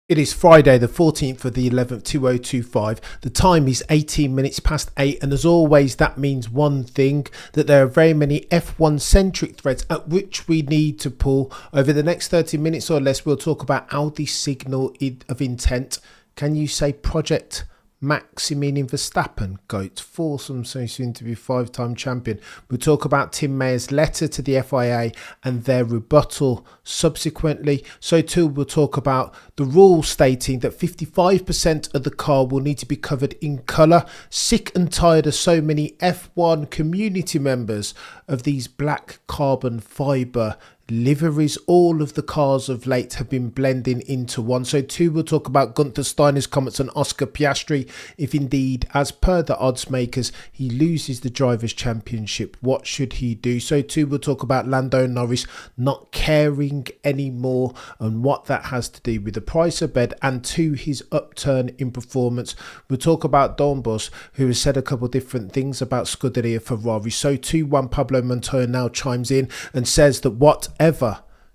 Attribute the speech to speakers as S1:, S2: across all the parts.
S1: It is Friday the 14th of the 11th, 2025. The time is 18 minutes past 8, and as always that means one thing, that there are very many F1 centric threads at which we need to pull. Over the next 30 minutes or less we'll talk about Audi's signal of intent. Can you say Project Maximilian Verstappen, GOAT, foursome so soon to be five-time champion? We'll talk about Tim Mayer's letter to the FIA and their rebuttal subsequently. So too we'll talk about the rule stating that 55% of the car will need to be covered in colour. Sick and tired of so many F1 community members of these black carbon fibre liveries. All of the cars of late have been blending into one. So too we'll talk about Gunther Steiner's comments on Oscar Piastri. If indeed, as per the odds makers, he loses the Drivers' Championship, what should he do? So too we'll talk about Lando Norris not caring anymore and what that has to do with the price of bed and to his upturn in performance. We'll talk about Doornbos, who has said a couple of different things about Scuderia Ferrari. So too Juan Pablo Montoya now chimes in and says that whatever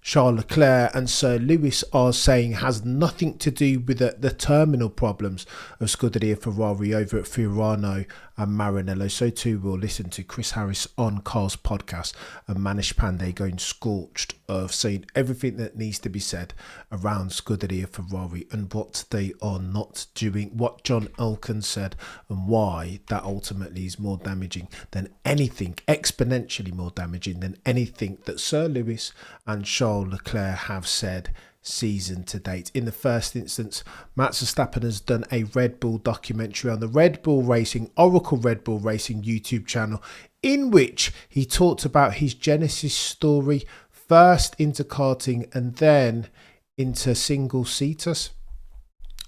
S1: Charles Leclerc and Sir Lewis are saying has nothing to do with the terminal problems of Scuderia Ferrari over at Fiorano and Maranello. So too we'll listen to Chris Harris on Carl's podcast and Manish Pandey going scorched of saying everything that needs to be said around Scuderia Ferrari and what they are not doing, what John Elkann said and why that ultimately is more damaging than anything, exponentially more damaging than anything that Sir Lewis and Charles Leclerc have said season to date. In the first instance, Max Verstappen has done a Red Bull documentary on the Red Bull Racing, Oracle Red Bull Racing YouTube channel, in which he talked about his genesis story, first into karting and then into single seaters.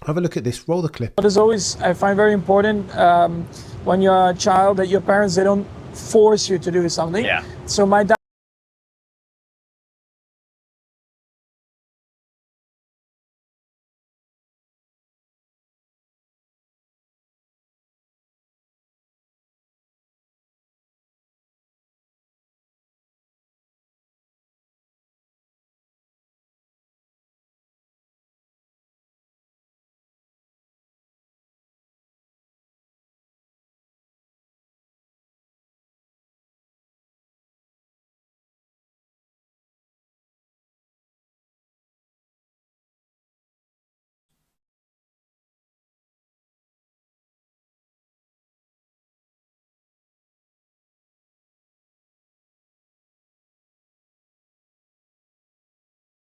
S1: Have a look at this, roll the clip.
S2: What is always, I find very important when you're a child, that your parents, they don't force you to do something.
S3: Yeah.
S2: So my dad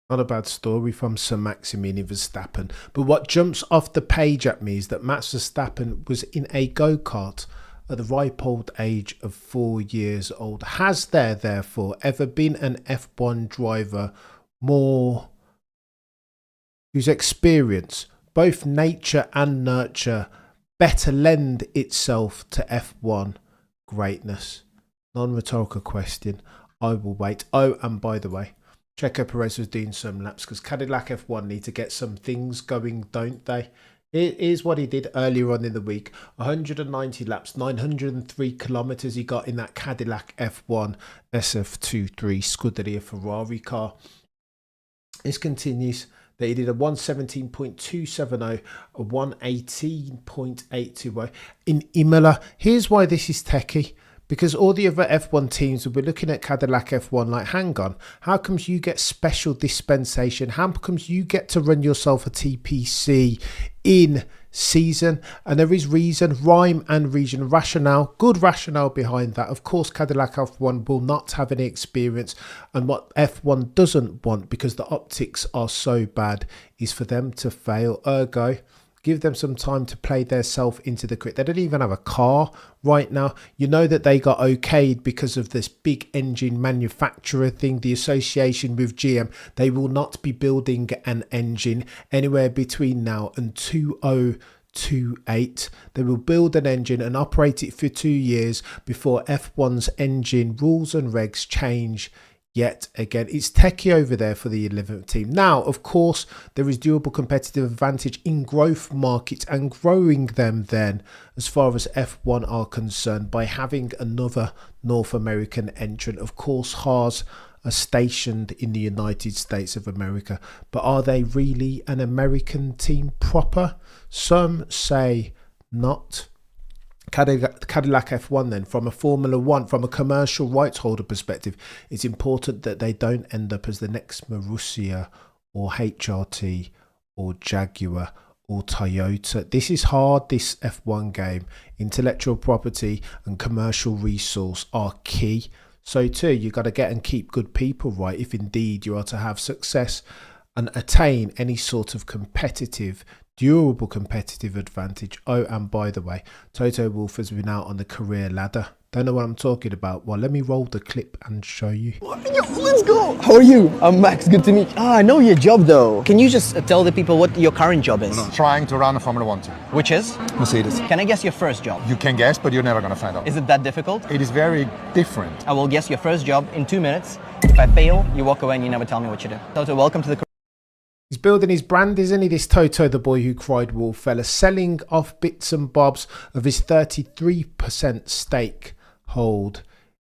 S1: Not a bad story from Sir Maximilian Verstappen. But what jumps off the page at me is that Max Verstappen was in a go-kart at the ripe old age of 4 years old. Has there, therefore, ever been an F1 driver more whose experience, both nature and nurture, better lend itself to F1 greatness? Non-rhetorical question. I will wait. Oh, and by the way, Checo Perez was doing some laps because Cadillac F1 need to get some things going, don't they? Here's what he did earlier on in the week. 190 laps, 903 kilometres he got in that Cadillac F1 SF23 Scuderia Ferrari car. This continues that he did a 117.270, a 118.820 in Imola. Here's why this is techie. Because all the other F1 teams will be looking at Cadillac F1 like, hang on, how comes you get special dispensation? How comes you get to run yourself a TPC in season? And there is reason, rhyme and reason, rationale, good rationale behind that. Of course, Cadillac F1 will not have any experience. And what F1 doesn't want, because the optics are so bad, is for them to fail. Ergo, give them some time to play their self into the crit. They don't even have a car right now. You know that they got okayed because of this big engine manufacturer thing, the association with GM. They will not be building an engine anywhere between now and 2028. They will build an engine and operate it for 2 years before F1's engine rules and regs change yet again. It's techie over there for the 11th team. Now, of course, there is durable competitive advantage in growth markets and growing them then, as far as F1 are concerned, by having another North American entrant. Of course, Haas are stationed in the United States of America. But are they really an American team proper? Some say not. Cadillac F1 then, from a Formula One, from a commercial rights holder perspective, it's important that they don't end up as the next Marussia or HRT or Jaguar or Toyota. This is hard, this F1 game. Intellectual property and commercial resource are key. So too, you got to get and keep good people right if indeed you are to have success and attain any sort of durable competitive advantage. Oh, and by the way, Toto Wolff has been out on the career ladder. Don't know what I'm talking about. Well, let me roll the clip and show you.
S3: Let's go. How are you? I'm Max. Good to meet you. I know your job though. Can you just tell the people what your current job is?
S4: Trying to run a Formula One team.
S3: Which is?
S4: Mercedes.
S3: Can I guess your first job?
S4: You can guess, but you're never going to find out.
S3: Is it that difficult?
S4: It is very different.
S3: I will guess your first job in 2 minutes. If I fail, you walk away and you never tell me what you do. Toto, welcome to the...
S1: He's building his brand, isn't he, this Toto, the boy who cried wolf fella, selling off bits and bobs of his 33% stake hold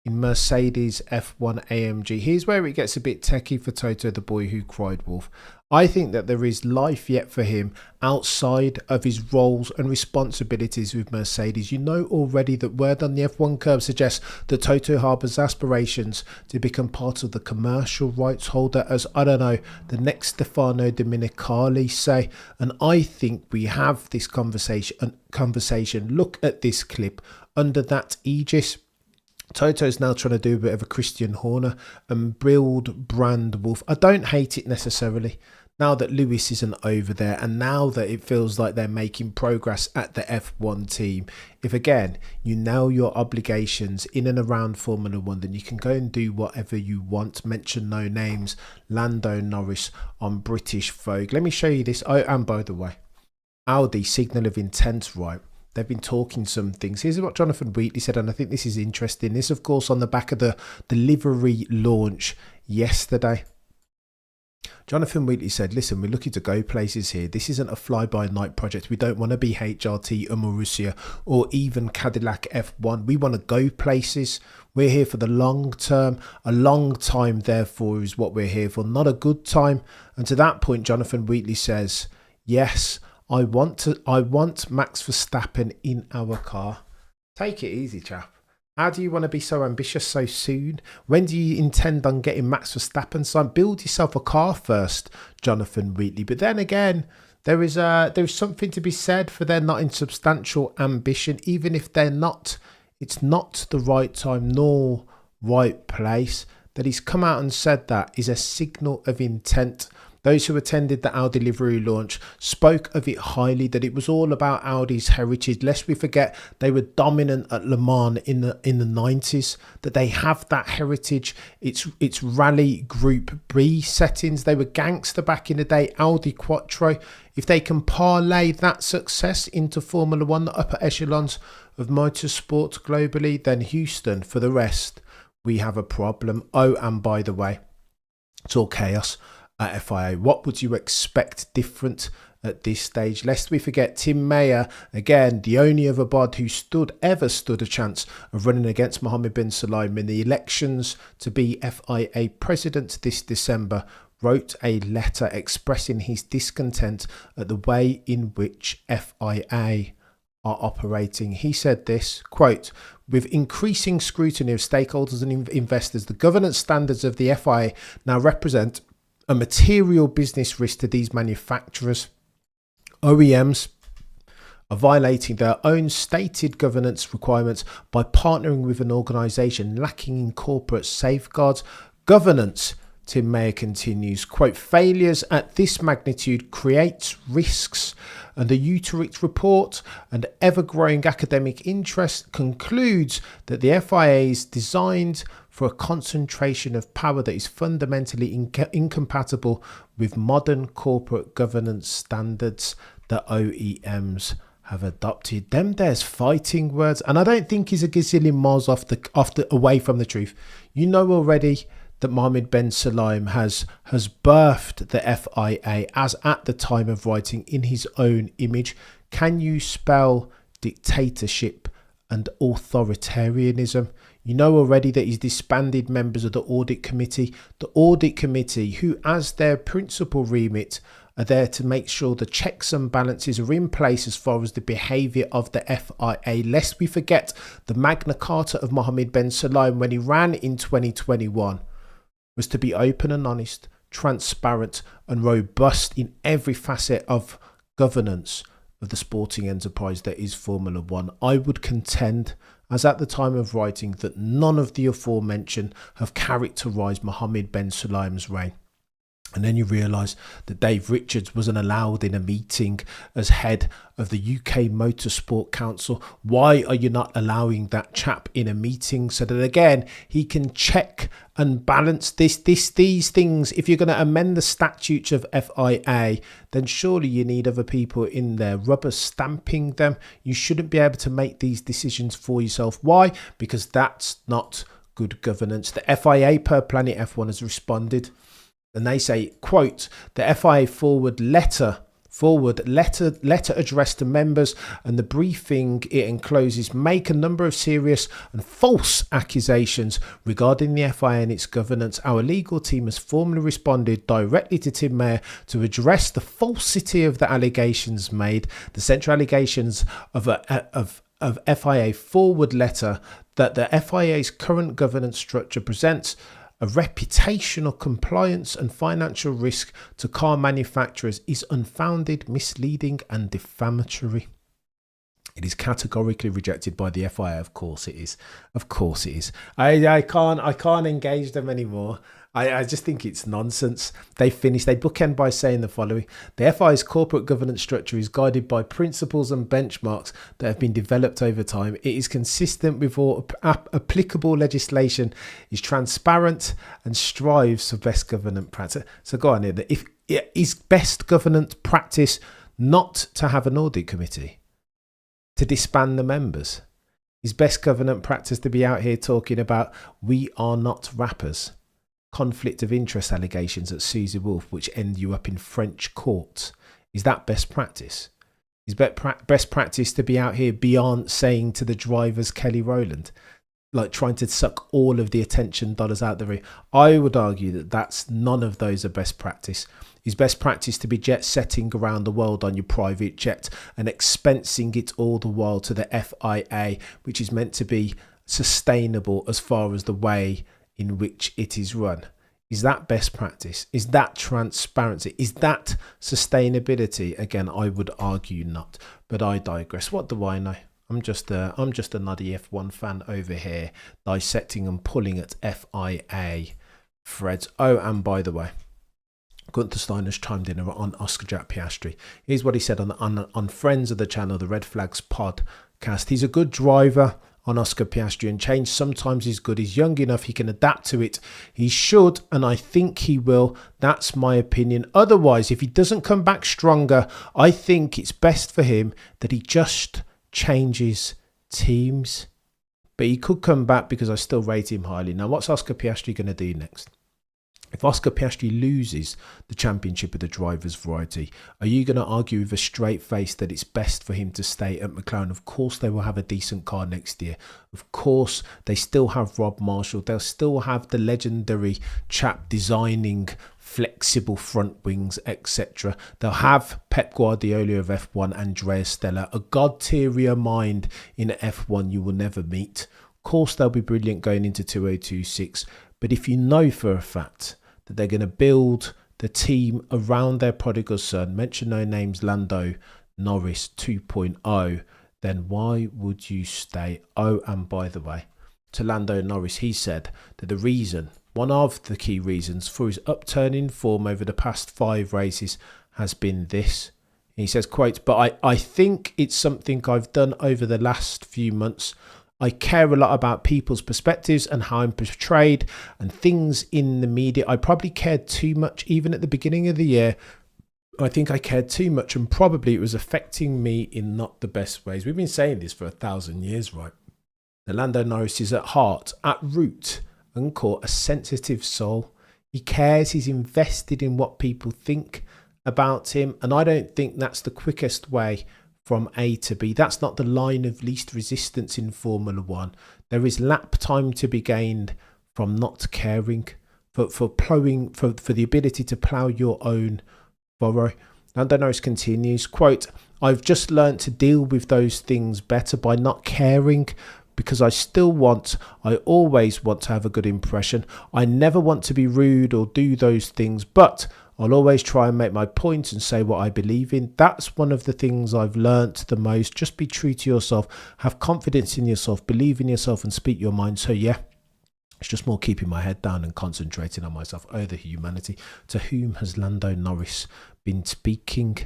S1: in Mercedes F1 AMG. Here's where it gets a bit techie for Toto, the boy who cried wolf. I think that there is life yet for him outside of his roles and responsibilities with Mercedes. You know already that word on the F1 curve suggests that Toto harbours aspirations to become part of the commercial rights holder as, I don't know, the next Stefano Domenicali say. And I think we have this conversation. Look at this clip under that aegis. Toto's now trying to do a bit of a Christian Horner and build brand wolf. I don't hate it necessarily. Now that Lewis isn't over there and now that it feels like they're making progress at the F1 team, if again you nail your obligations in and around Formula One, then you can go and do whatever you want. Mention no names, Lando Norris on British Vogue. Let me show you this. Oh, and by the way, Audi signal of intent, right? They've been talking some things. Here's what Jonathan Wheatley said, and I think this is interesting. This, of course, on the back of the Livery launch yesterday. Jonathan Wheatley said, listen, we're looking to go places here. This isn't a fly-by-night project. We don't want to be HRT or Marussia or even Cadillac F1. We want to go places. We're here for the long term. A long time, therefore, is what we're here for, not a good time. And to that point, Jonathan Wheatley says, yes, I want Max Verstappen in our car. Take it easy, chap. How do you want to be so ambitious so soon? When do you intend on getting Max Verstappen signed? Build yourself a car first, Jonathan Wheatley. But then again, there is something to be said for their not insubstantial ambition, even if they're not. It's not the right time nor right place. That he's come out and said that is a signal of intent. Those who attended the Audi Livery launch spoke of it highly, that it was all about Audi's heritage. Lest we forget, they were dominant at Le Mans in the 90s, that they have that heritage. It's rally group B settings. They were gangster back in the day, Audi Quattro. If they can parlay that success into Formula One, the upper echelons of motorsport globally, then Houston, for the rest, we have a problem. Oh, and by the way, it's all chaos at FIA. What would you expect different at this stage? Lest we forget, Tim Mayer, again, the only other bod who ever stood a chance of running against Mohammed bin Sulayem in the elections to be FIA president this December, wrote a letter expressing his discontent at the way in which FIA are operating. He said this, quote, with increasing scrutiny of stakeholders and investors, the governance standards of the FIA now represent a material business risk to these manufacturers. OEMs are violating their own stated governance requirements by partnering with an organisation lacking in corporate safeguards. Governance, Tim Mayer continues, quote, failures at this magnitude creates risks, and the Uterix report and ever-growing academic interest concludes that the FIA is designed for a concentration of power that is fundamentally incompatible with modern corporate governance standards that OEMs have adopted. There's fighting words, and I don't think he's a gazillion miles away from the truth. You know already that Mohammed bin Sulayem has birthed the FIA as at the time of writing in his own image. Can you spell dictatorship and authoritarianism? You know already that he's disbanded members of the audit committee. The audit committee, who as their principal remit are there to make sure the checks and balances are in place as far as the behaviour of the FIA. Lest we forget the Magna Carta of Mohammed bin Sulayem when he ran in 2021 was to be open and honest, transparent and robust in every facet of governance of the sporting enterprise that is Formula One. I would contend, as at the time of writing, that none of the aforementioned have characterised Mohammed bin Sulayem's reign. And then you realise that Dave Richards wasn't allowed in a meeting as head of the UK Motorsport Council. Why are you not allowing that chap in a meeting so that, again, he can check and balance these things? If you're going to amend the statutes of FIA, then surely you need other people in there rubber stamping them. You shouldn't be able to make these decisions for yourself. Why? Because that's not good governance. The FIA per Planet F1 has responded. And they say, quote, the FIA forward letter addressed to members and the briefing it encloses make a number of serious and false accusations regarding the FIA and its governance. Our legal team has formally responded directly to Tim Mayer to address the falsity of the allegations made. The central allegations of FIA forward letter that the FIA's current governance structure presents a reputational compliance and financial risk to car manufacturers is unfounded, misleading and defamatory. It is categorically rejected by the FIA. Of course it is. Of course it is. I can't engage them anymore. I just think it's nonsense. They bookend by saying the following: the FIA's corporate governance structure is guided by principles and benchmarks that have been developed over time. It is consistent with all applicable legislation, is transparent and strives for best governance practice. So go on here. If it is best governance practice not to have an audit committee, to disband the members, is best governance practice to be out here talking about we are not rappers, conflict of interest allegations at Susie Wolf, which end you up in French courts? Is that best practice? Is best practice to be out here beyond saying to the drivers Kelly Rowland, like trying to suck all of the attention dollars out the ring? I would argue that that's none of those are best practice. Is best practice to be jet setting around the world on your private jet and expensing it all the while to the FIA, which is meant to be sustainable as far as the way in which it is run? Is that best practice? Is that transparency? Is that sustainability? Again, I would argue not, but I digress. What do I know? I'm just a nutty F1 fan over here, dissecting and pulling at FIA threads. Oh, and by the way, Gunther Steiner's chimed in on Oscar Jack Piastri. Here's what he said on Friends of the Channel, the Red Flags podcast. He's a good driver on Oscar Piastri, and change sometimes is good. He's young enough, he can adapt to it. He should, and I think he will. That's my opinion. Otherwise, if he doesn't come back stronger, I think it's best for him that he just changes teams. But he could come back because I still rate him highly. Now, what's Oscar Piastri going to do next? If Oscar Piastri loses the championship of the drivers' variety, are you going to argue with a straight face that it's best for him to stay at McLaren? Of course they will have a decent car next year. Of course they still have Rob Marshall. They'll still have the legendary chap designing flexible front wings, etc. They'll have Pep Guardiola of F1, Andrea Stella, a god-tier mind in F1 you will never meet. Of course they'll be brilliant going into 2026. But if you know for a fact that they're going to build the team around their prodigal son, mention no names, Lando Norris 2.0, then why would you stay? Oh, and by the way, to Lando Norris, he said that one of the key reasons for his upturning form over the past 5 races has been this. He says, quote, but I think it's something I've done over the last few months. I care a lot about people's perspectives and how I'm portrayed and things in the media. I probably cared too much even at the beginning of the year. I think I cared too much, and probably it was affecting me in not the best ways. We've been saying this for 1,000 years, right? The Lando Norris is at heart, at root and core, a sensitive soul. He cares, he's invested in what people think about him, and I don't think that's the quickest way from A to B. That's not the line of least resistance in Formula One. There is lap time to be gained from not caring, for plowing, for the ability to plough your own furrow. Lando Norris continues, quote, I've just learnt to deal with those things better by not caring, because I always want to have a good impression. I never want to be rude or do those things, but I'll always try and make my point and say what I believe in. That's one of the things I've learnt the most. Just be true to yourself, have confidence in yourself, believe in yourself and speak your mind. So yeah, it's just more keeping my head down and concentrating on myself. Oh, the humanity. To whom has Lando Norris been speaking?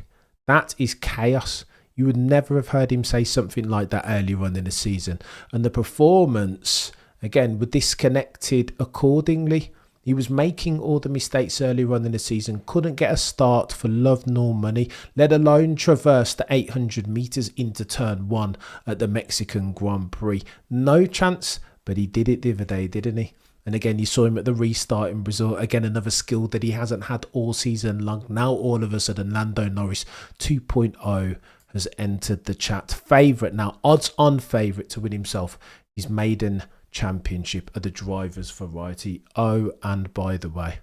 S1: That is chaos. You would never have heard him say something like that earlier on in the season. And the performance, again, were disconnected accordingly. He was making all the mistakes earlier on in the season, couldn't get a start for love nor money, let alone traverse the 800 metres into turn 1 at the Mexican Grand Prix. No chance. But he did it the other day, didn't he? And again, you saw him at the restart in Brazil. Again, another skill that he hasn't had all season long. Now, all of a sudden, Lando Norris 2.0 has entered the chat. Favourite now, odds-on favourite to win himself his maiden championship of the Drivers' Variety. Oh, and by the way,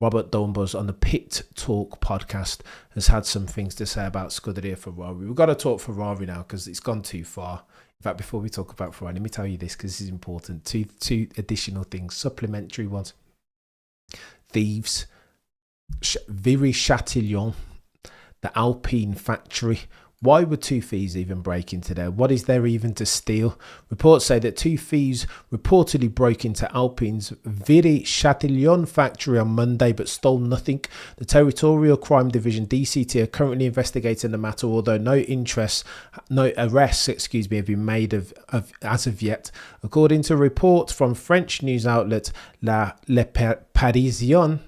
S1: Robert Doornbos on the Pit Talk podcast has had some things to say about Scuderia Ferrari. We've got to talk Ferrari now because it's gone too far. In fact, before we talk about Ferrari, let me tell you this because this is important. Two additional things, supplementary ones. Thieves, Viry-Châtillon, the Alpine factory. Why would two thieves even break into there? What is there even to steal? Reports say that two thieves reportedly broke into Alpine's Viry-Châtillon factory on Monday but stole nothing. The Territorial Crime Division DCT are currently investigating the matter, although no arrests have been made as of yet. According to a report from French news outlet Le Parisien,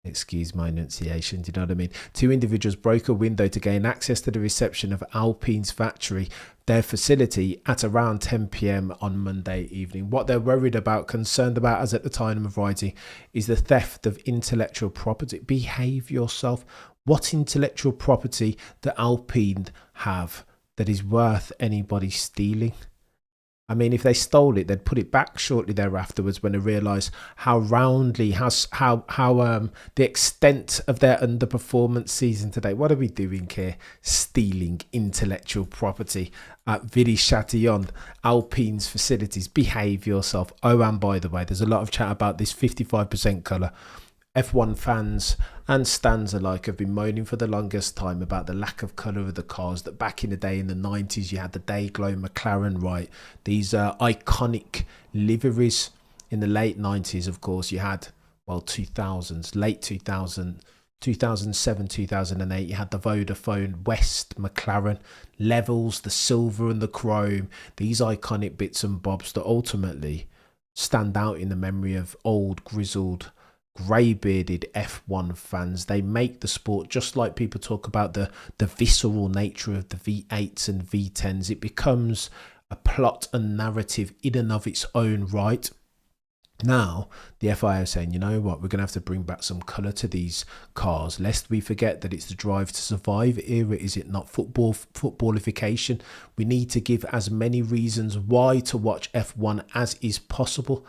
S1: excuse my enunciation, do you know what I mean? Two individuals broke a window to gain access to the reception of Alpine's factory, their facility, at around 10 p.m. on Monday evening. What they're worried about, concerned about as at the time of writing, is the theft of intellectual property. Behave yourself. What intellectual property do Alpine have that is worth anybody stealing? I mean, if they stole it, they'd put it back shortly thereafterwards when they realised how roundly, how the extent of their underperformance season today. What are we doing here? Stealing intellectual property at Viry-Châtillon, Alpine's facilities. Behave yourself. Oh, and by the way, there's a lot of chat about this 55% colour. F1 fans and stans alike have been moaning for the longest time about the lack of colour of the cars, that back in the day in the 90s you had the Dayglow McLaren, right? These iconic liveries. In the late 90s, of course, you had, well, 2000s, late 2000, 2007, 2008, you had the Vodafone West McLaren levels, the silver and the chrome, these iconic bits and bobs that ultimately stand out in the memory of old, grizzled, grey-bearded F1 fans. They make the sport, just like people talk about the visceral nature of the V8s and V10s. It becomes a plot and narrative in and of its own right. Now, the FIA are saying, you know what, we're going to have to bring back some colour to these cars, lest we forget that it's the Drive to Survive era, is it not? Footballification. We need to give as many reasons why to watch F1 as is possible.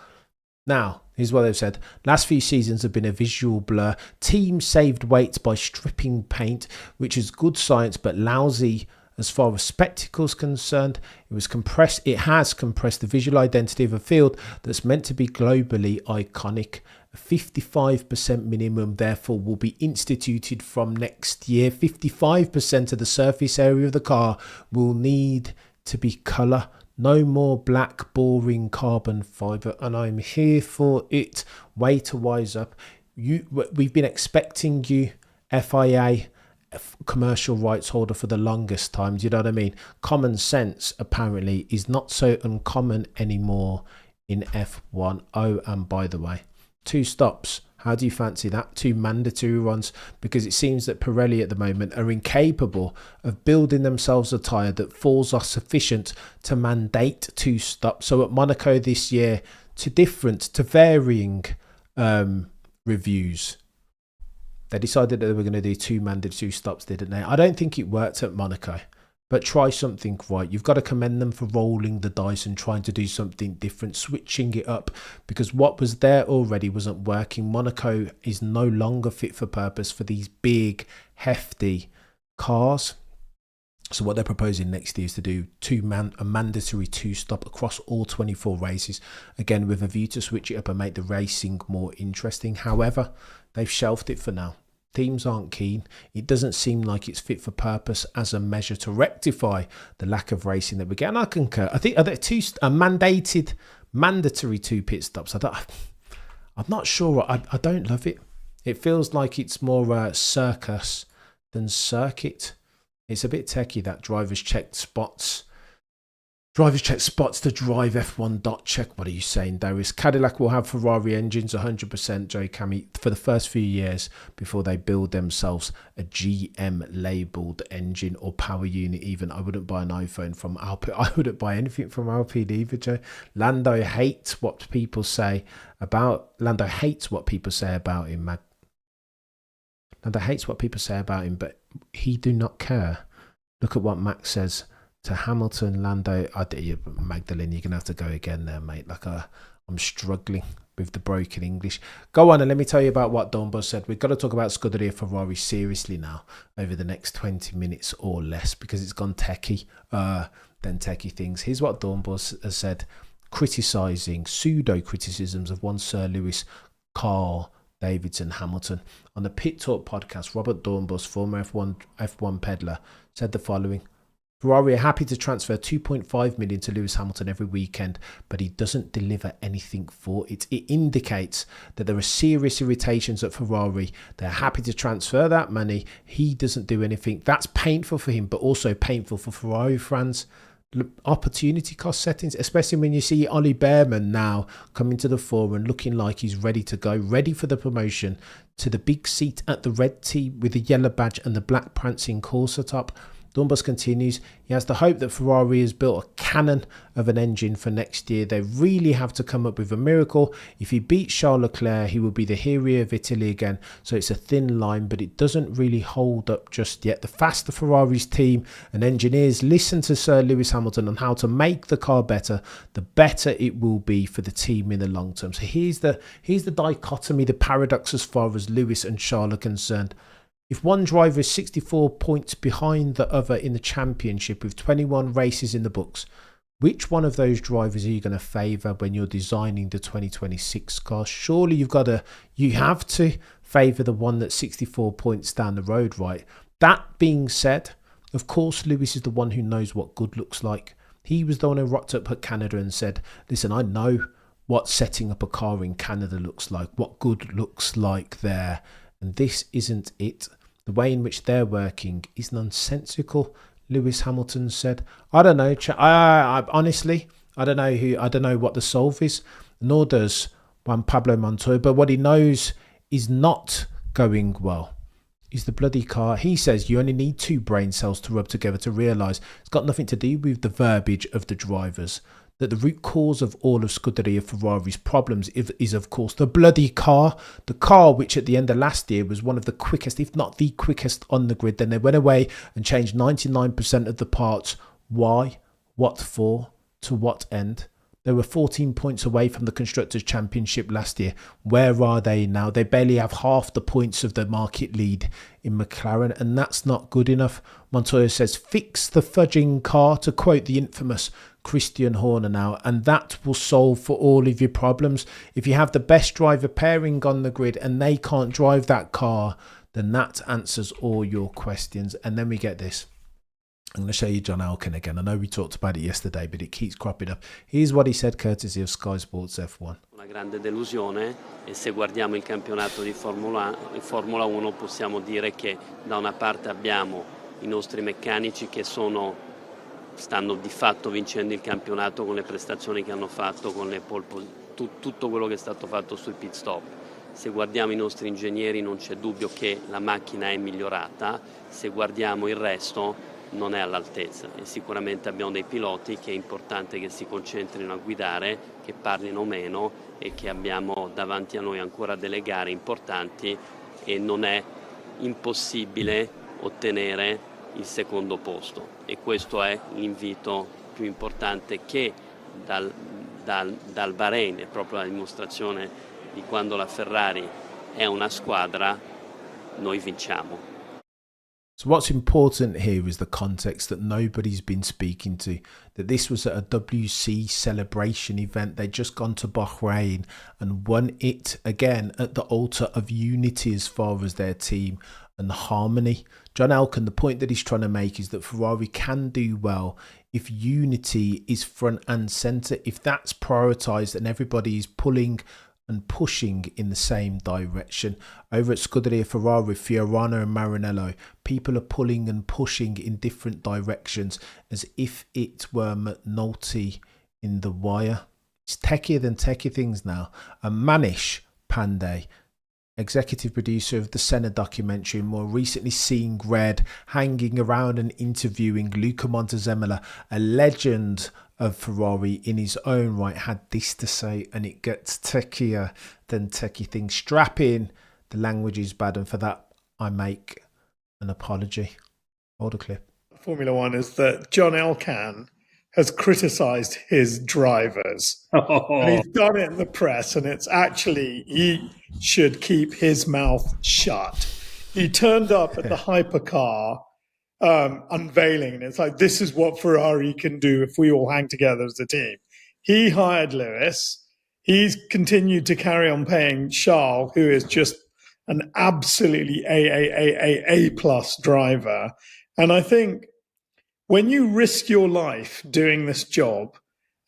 S1: Now, here's what they've said. Last few seasons have been a visual blur. Teams saved weight by stripping paint, which is good science but lousy as far as spectacle's concerned. It has compressed the visual identity of a field that's meant to be globally iconic. A 55% minimum, therefore, will be instituted from next year. 55% of the surface area of the car will need to be colour. No more black, boring carbon fibre, and I'm here for it. Way to wise up. We've been expecting you, FIA, commercial rights holder, for the longest time. Do you know what I mean? Common sense, apparently, is not so uncommon anymore in F1. Oh, and by the way, 2 stops. How do you fancy that? 2 mandatory ones, because it seems that Pirelli at the moment are incapable of building themselves a tyre that falls off sufficient to mandate 2 stops. So at Monaco this year, to varying reviews, they decided that they were going to do 2 mandatory stops, didn't they? I don't think it worked at Monaco. but try something right. You've got to commend them for rolling the dice and trying to do something different, switching it up, because what was there already wasn't working. Monaco is no longer fit for purpose for these big, hefty cars. So what they're proposing next year is to do a mandatory two-stop across all 24 races, again with a view to switch it up and make the racing more interesting. However, they've shelved it for now. Teams aren't keen. It doesn't seem like it's fit for purpose as a measure to rectify the lack of racing that we get. And I concur. I think are there mandatory two pit stops? I'm not sure. I don't love it. It feels like it's more circus than circuit. It's a bit techie, that drivers check spots. Drivers check spots to drive F1 dot check. What are you saying, Darius? Cadillac will have Ferrari engines 100%, Joe Cammy, for the first few years before they build themselves a GM labelled engine or power unit even. I wouldn't buy an iPhone from Alpine. I wouldn't buy anything from Alpine either, Joe. Lando hates what people say about him, Lando hates what people say about him, but he do not care. Look at what Max says to Hamilton, Lando. Magdalene, you're going to have to go again there, mate. I'm struggling with the broken English. Go on and let me tell you about what Doornbos said. We've got to talk about Scuderia Ferrari seriously now over the next 20 minutes or less, because it's gone techie than techie things. Here's what Doornbos has said, criticising pseudo-criticisms of one Sir Lewis, Carl, Davidson, Hamilton. On the Pit Talk podcast, Robert Doornbos, former F1 peddler, said the following: Ferrari are happy to transfer 2.5 million to Lewis Hamilton every weekend, but he doesn't deliver anything for it. It indicates that there are serious irritations at Ferrari. They're happy to transfer that money. He doesn't do anything. That's painful for him, but also painful for Ferrari fans. Opportunity cost settings, especially when you see Ollie Behrman now coming to the fore and looking like he's ready to go, ready for the promotion to the big seat at the red tee with the yellow badge and the black prancing Corsa top. Doornbos continues, he has the hope that Ferrari has built a cannon of an engine for next year. They really have to come up with a miracle. If he beats Charles Leclerc, he will be the hero of Italy again. So it's a thin line, but it doesn't really hold up just yet. The faster Ferrari's team and engineers listen to Sir Lewis Hamilton on how to make the car better, the better it will be for the team in the long term. So here's the dichotomy, the paradox as far as Lewis and Charles are concerned. If one driver is 64 points behind the other in the championship with 21 races in the books, which one of those drivers are you going to favour when you're designing the 2026 car? Surely you have to favour the one that's 64 points down the road, right? That being said, of course, Lewis is the one who knows what good looks like. He was the one who rocked up at Canada and said, listen, I know what setting up a car in Canada looks like, what good looks like there. And this isn't it. The way in which they're working is nonsensical, Lewis Hamilton said. I don't know. I honestly, I don't know what the solve is, nor does Juan Pablo Montoya. But what he knows is not going well is the bloody car. He says you only need two brain cells to rub together to realise it's got nothing to do with the verbiage of the drivers. That the root cause of all of Scuderia Ferrari's problems is of course the bloody car. The car which at the end of last year was one of the quickest, if not the quickest on the grid. Then they went away and changed 99% of the parts. Why? What for? To what end? They were 14 points away from the Constructors' Championship last year. Where are they now? They barely have half the points of the market lead in McLaren, and that's not good enough. Montoya says, fix the fudging car, to quote the infamous Christian Horner now, and that will solve for all of your problems. If you have the best driver pairing on the grid and they can't drive that car, then that answers all your questions. And then we get this. I'm going to show you John Elkann again. I know we talked about it yesterday, but it keeps cropping up. Here's what he said, courtesy of Sky Sports F1.
S5: Una grande delusione, e se guardiamo il campionato di Formula 1 possiamo dire che da una parte abbiamo i nostri meccanici che stanno di fatto vincendo il campionato con le prestazioni che hanno fatto, con le tutto quello che è stato fatto sui pit stop. Se guardiamo i nostri ingegneri non c'è dubbio che la macchina è migliorata, se guardiamo il resto non è all'altezza, e sicuramente abbiamo dei piloti che è importante che si concentrino a guidare, che parlino meno, e che abbiamo davanti a noi ancora delle gare importanti e non è impossibile ottenere il secondo posto, e questo è l'invito più importante, che dal Bahrain è proprio la dimostrazione di quando la Ferrari è una squadra, noi vinciamo.
S1: So what's important here is the context that nobody's been speaking to, that this was at a WC celebration event. They'd just gone to Bahrain and won it again at the altar of unity as far as their team and harmony. John Elkann, the point that he's trying to make is that Ferrari can do well if unity is front and centre, if that's prioritised and everybody is pulling and pushing in the same direction. Over at Scuderia Ferrari, Fiorano and Maranello, people are pulling and pushing in different directions as if it were McNulty in the wire. It's techier than techie things now. And Manish Pandey, executive producer of the Senna documentary, and more recently Seeing Red, hanging around and interviewing Luca Montezemolo, a legend of Ferrari in his own right, had this to say, and it gets techier than techie things. Strap in, the language is bad, and for that I make an apology. Hold a clip.
S6: Formula One is that John Elkann has criticised his drivers. And he's done it in the press, and it's actually, he should keep his mouth shut. He turned up at the hypercar unveiling, and it's like, this is what Ferrari can do if we all hang together as a team. He hired Lewis. He's continued to carry on paying Charles, who is just an absolutely A plus driver. And I think when you risk your life doing this job,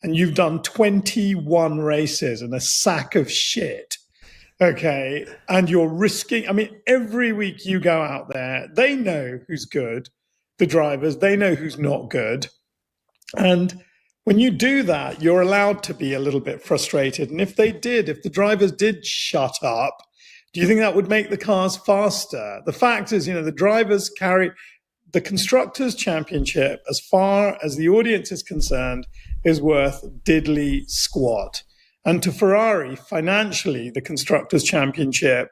S6: and you've done 21 races and a sack of shit, okay, and you're risking, I mean, every week you go out there, they know who's good, the drivers, they know who's not good. And when you do that, you're allowed to be a little bit frustrated. And if the drivers did shut up, do you think that would make the cars faster? The fact is, the drivers carry the Constructors' Championship, as far as the audience is concerned, is worth diddly squat. And to Ferrari, financially, the Constructors' Championship,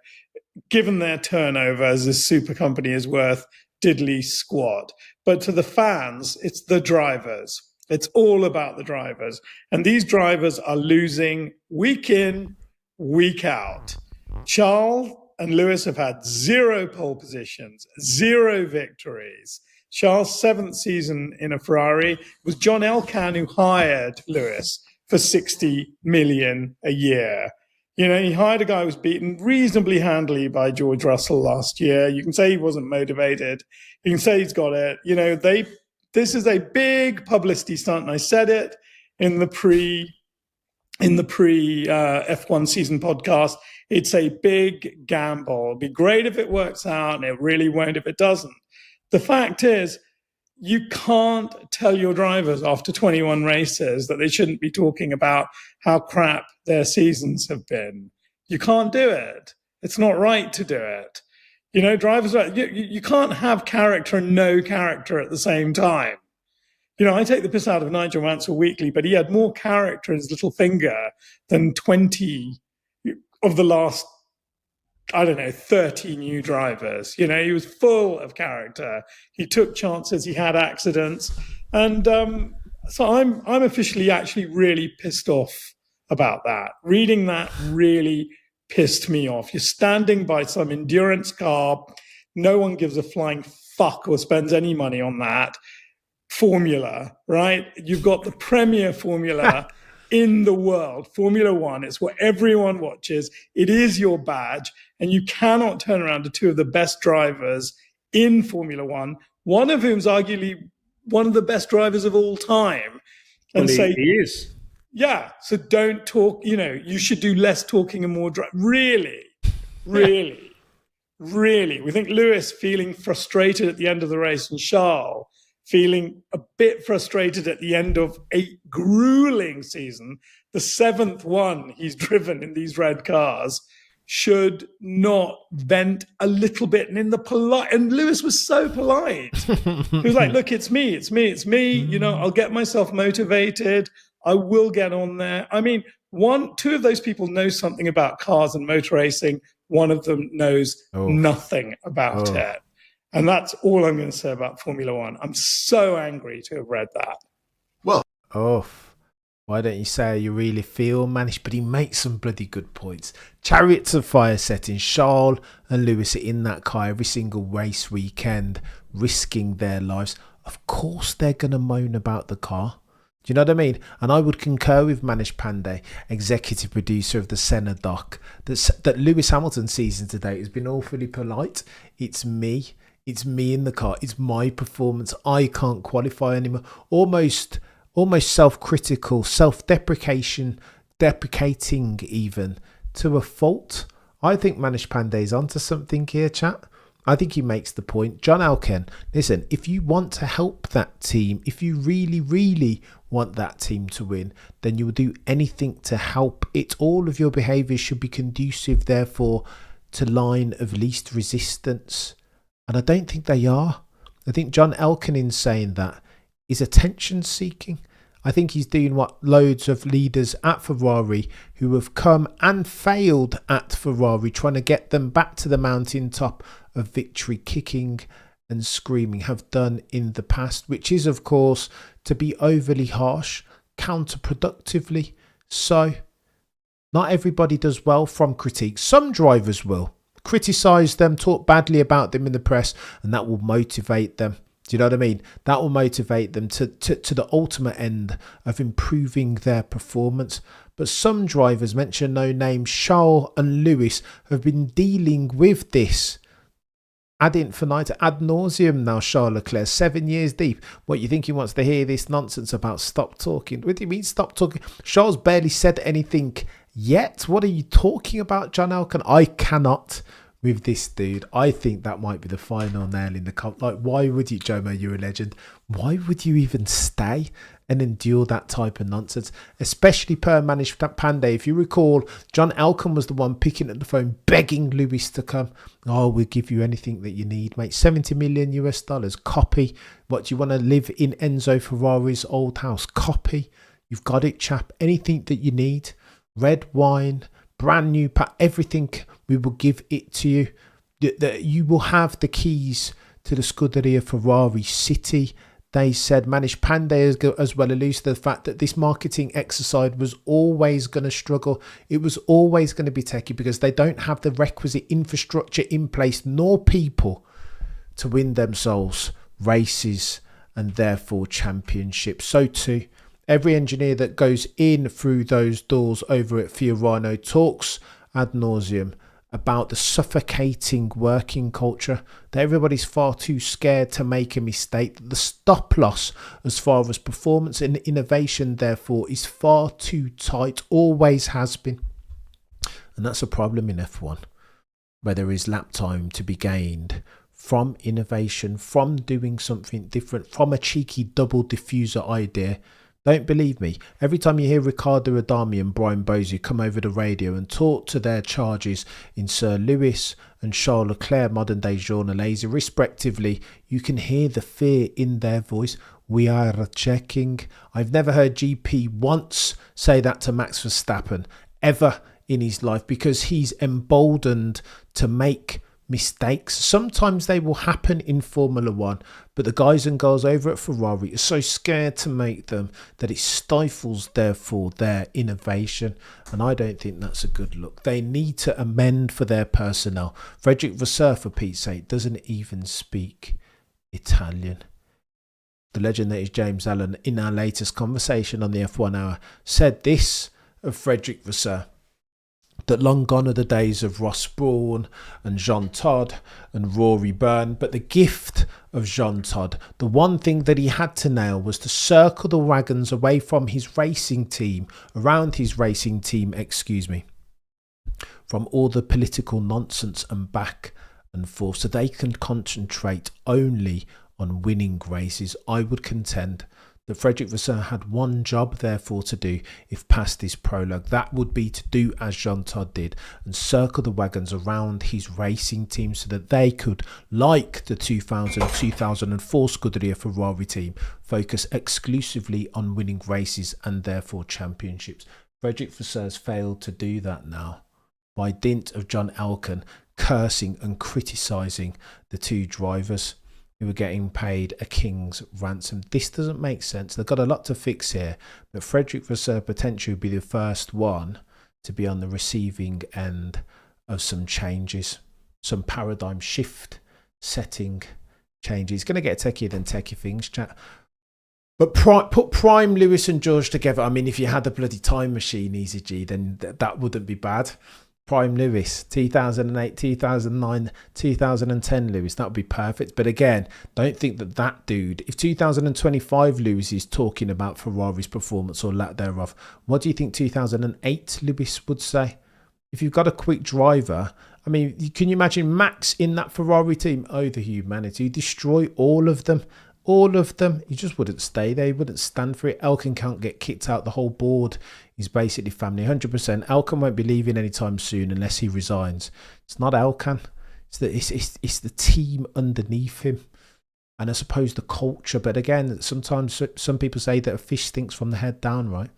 S6: given their turnover as a super company, is worth diddly squat. But to the fans, it's the drivers. It's all about the drivers. And these drivers are losing week in, week out. Charles and Lewis have had 0 pole positions, 0 victories. Charles' 7th season in a Ferrari. It was John Elkann who hired Lewis for 60 million a year. He hired a guy who was beaten reasonably handily by George Russell last year. You can say he wasn't motivated. You can say he's got it. This is a big publicity stunt, and I said it in the pre F1 season podcast. It's a big gamble. It'd be great if it works out, and it really won't if it doesn't. The fact is, you can't tell your drivers after 21 races that they shouldn't be talking about how crap their seasons have been. You can't do it. It's not right to do it. Drivers, you can't have character and no character at the same time. I take the piss out of Nigel Mansell weekly, but he had more character in his little finger than 20 of the last, 30 new drivers. He was full of character. He took chances. He had accidents. And so I'm officially actually really pissed off about that. Reading that really pissed me off. You're standing by some endurance car. No one gives a flying fuck or spends any money on that formula, right? You've got the premier formula in the world, Formula One. It's what everyone watches. It is your badge. And you cannot turn around to 2 of the best drivers in Formula One, one of whom's arguably one of the best drivers of all time, and say,
S7: he is.
S6: Yeah, so don't talk, you should do less talking and more Really? We think Lewis feeling frustrated at the end of the race, and Charles feeling a bit frustrated at the end of a grueling season, the 7th one he's driven in these red cars, should not vent a little bit. And Lewis was so polite. He was like, look, it's me. I'll get myself motivated. I will get on there. I mean, 2 of those people know something about cars and motor racing. One of them knows nothing about it. And that's all I'm going to say about Formula One. I'm so angry to have read that.
S1: Oh, why don't you say how you really feel, Manish? But he makes some bloody good points. Chariots of Fire setting. Charles and Lewis are in that car every single race weekend, risking their lives. Of course they're going to moan about the car. Do you know what I mean? And I would concur with Manish Pandey, executive producer of the Senna doc, that Lewis Hamilton's season to date has been awfully polite. It's me. It's me in the car. It's my performance. I can't qualify anymore. Almost self-critical, deprecating even, to a fault. I think Manish Pandey's onto something here, chat. I think he makes the point. John Elkann, listen, if you want to help that team, if you really, really want that team to win, then you will do anything to help it. All of your behaviours should be conducive, therefore, to line of least resistance. And I don't think they are. I think John Elkann, in saying that, is attention seeking. I think he's doing what loads of leaders at Ferrari who have come and failed at Ferrari, trying to get them back to the mountaintop of victory, kicking and screaming, have done in the past, which is, of course, to be overly harsh, counterproductively. So, not everybody does well from critique. Some drivers will criticise them, talk badly about them in the press, and that will motivate them. Do you know what I mean? That will motivate them to the ultimate end of improving their performance. But some drivers, mention no names, Charles and Lewis, have been dealing with this ad infinitum, ad nauseum now. Charles Leclerc, 7 years deep. What, you think he wants to hear this nonsense about stop talking? What do you mean stop talking? Charles barely said anything yet. What are you talking about, John Elkann? I cannot with this dude. I think that might be the final nail in the coffin. Like, why would you, Jomo, you're a legend, why would you even stay and endure that type of nonsense? Especially per Manish Pandey. If you recall, John Elkann was the one picking up the phone, begging Lewis to come. Oh, we'll give you anything that you need, mate. $70 million US. Copy. What, do you want to live in Enzo Ferrari's old house? Copy. You've got it, chap. Anything that you need. Red wine, brand new pack, everything, we will give it to you. You will have the keys to the Scuderia Ferrari City. They said Manish Pandey as well alludes to the fact that this marketing exercise was always going to struggle. It was always going to be techie because they don't have the requisite infrastructure in place nor people to win themselves races and therefore championships. So too, every engineer that goes in through those doors over at Fiorano talks ad nauseum about the suffocating working culture, that everybody's far too scared to make a mistake, that the stop loss as far as performance and innovation therefore is far too tight, always has been. And that's a problem in F1, where there is lap time to be gained from innovation, from doing something different, from a cheeky double diffuser idea. Don't believe me? Every time you hear Riccardo Adami and Brian Bosey come over the radio and talk to their charges in Sir Lewis and Charles Leclerc, modern day journalists, respectively, you can hear the fear in their voice. We are checking. I've never heard GP once say that to Max Verstappen ever in his life, because he's emboldened to make mistakes. Sometimes they will happen in Formula One, but the guys and girls over at Ferrari are so scared to make them that it stifles therefore their innovation, and I don't think that's a good look. They need to amend for their personnel. Frederick Vasseur, for Pete's sake, doesn't even speak Italian. The legend that is James Allen, in our latest conversation on the F1 Hour, said this of Frederick Vasseur: that long gone are the days of Ross Brawn and Jean Todt and Rory Byrne, but the gift of Jean Todt, the one thing that he had to nail, was to circle the wagons away from his racing team, around his racing team, from all the political nonsense and back and forth, so they can concentrate only on winning races. I would contend that Frederick Vasseur had one job therefore to do if past his prologue. That would be to do as Jean Todt did and circle the wagons around his racing team so that they could, like the 2000-2004 Scuderia Ferrari team, focus exclusively on winning races and therefore championships. Frederick Vasseur's failed to do that now, by dint of John Elkann cursing and criticising the two drivers who were getting paid a king's ransom. This doesn't make sense. They've got a lot to fix here, but Frederick Vasseur potentially would be the first one to be on the receiving end of some changes, some paradigm shift setting changes. It's going to get techier than techie things, chat. But put Prime, Lewis and George together. I mean, if you had a bloody time machine, Easy G, then that wouldn't be bad. Prime Lewis, 2008, 2009, 2010 Lewis, that would be perfect. But again, don't think that dude, if 2025 Lewis is talking about Ferrari's performance or lack thereof, what do you think 2008 Lewis would say? If you've got a quick driver, I mean, can you imagine Max in that Ferrari team? Oh, the humanity. Destroy all of them. All of them. He just wouldn't stay there. He wouldn't stand for it. Elkann can't get kicked out. The whole board is basically family. 100%. Elkann won't be leaving anytime soon unless he resigns. It's not Elkann. It's the team underneath him. And I suppose the culture. But again, sometimes some people say that a fish stinks from the head down, right?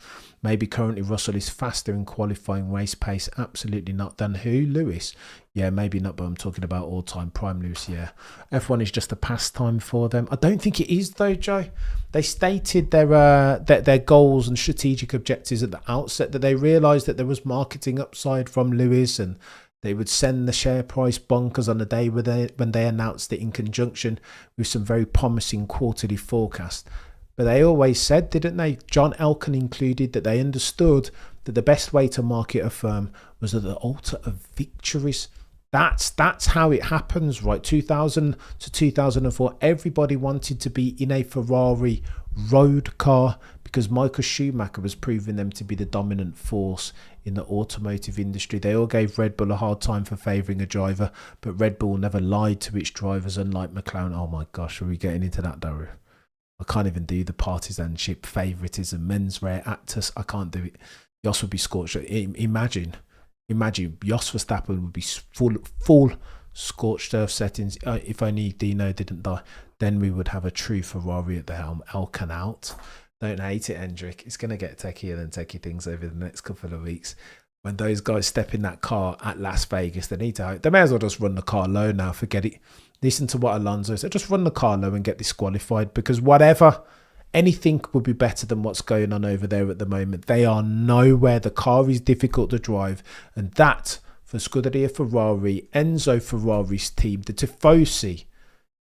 S1: Maybe currently Russell is faster in qualifying race pace. Absolutely not. Than who? Lewis? Yeah, maybe not, but I'm talking about all-time prime Lewis, yeah. F1 is just a pastime for them. I don't think it is, though, Joe. They stated their goals and strategic objectives at the outset, that they realised that there was marketing upside from Lewis and they would send the share price bonkers on the day when they announced it in conjunction with some very promising quarterly forecasts. But they always said, didn't they, John Elkann included, that they understood that the best way to market a firm was at the altar of victories. That's how it happens, right? 2000 to 2004, everybody wanted to be in a Ferrari road car because Michael Schumacher was proving them to be the dominant force in the automotive industry. They all gave Red Bull a hard time for favouring a driver, but Red Bull never lied to its drivers, unlike McLaren. Oh my gosh, are we getting into that, Daru? I can't even do the partisanship, favouritism, menswear, actors. I can't do it. Jos would be scorched. Imagine Jos Verstappen would be full scorched earth settings. If only Dino didn't die, then we would have a true Ferrari at the helm. Elkann out. Don't hate it, Hendrick. It's going to get techier than techie things over the next couple of weeks. When those guys step in that car at Las Vegas, they may as well just run the car low now. Forget it. Listen to what Alonso said. Just run the car low and get disqualified, because anything would be better than what's going on over there at the moment. They are nowhere. The car is difficult to drive. And that, for Scuderia Ferrari, Enzo Ferrari's team, the Tifosi,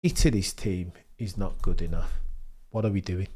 S1: Italy's team, is not good enough. What are we doing?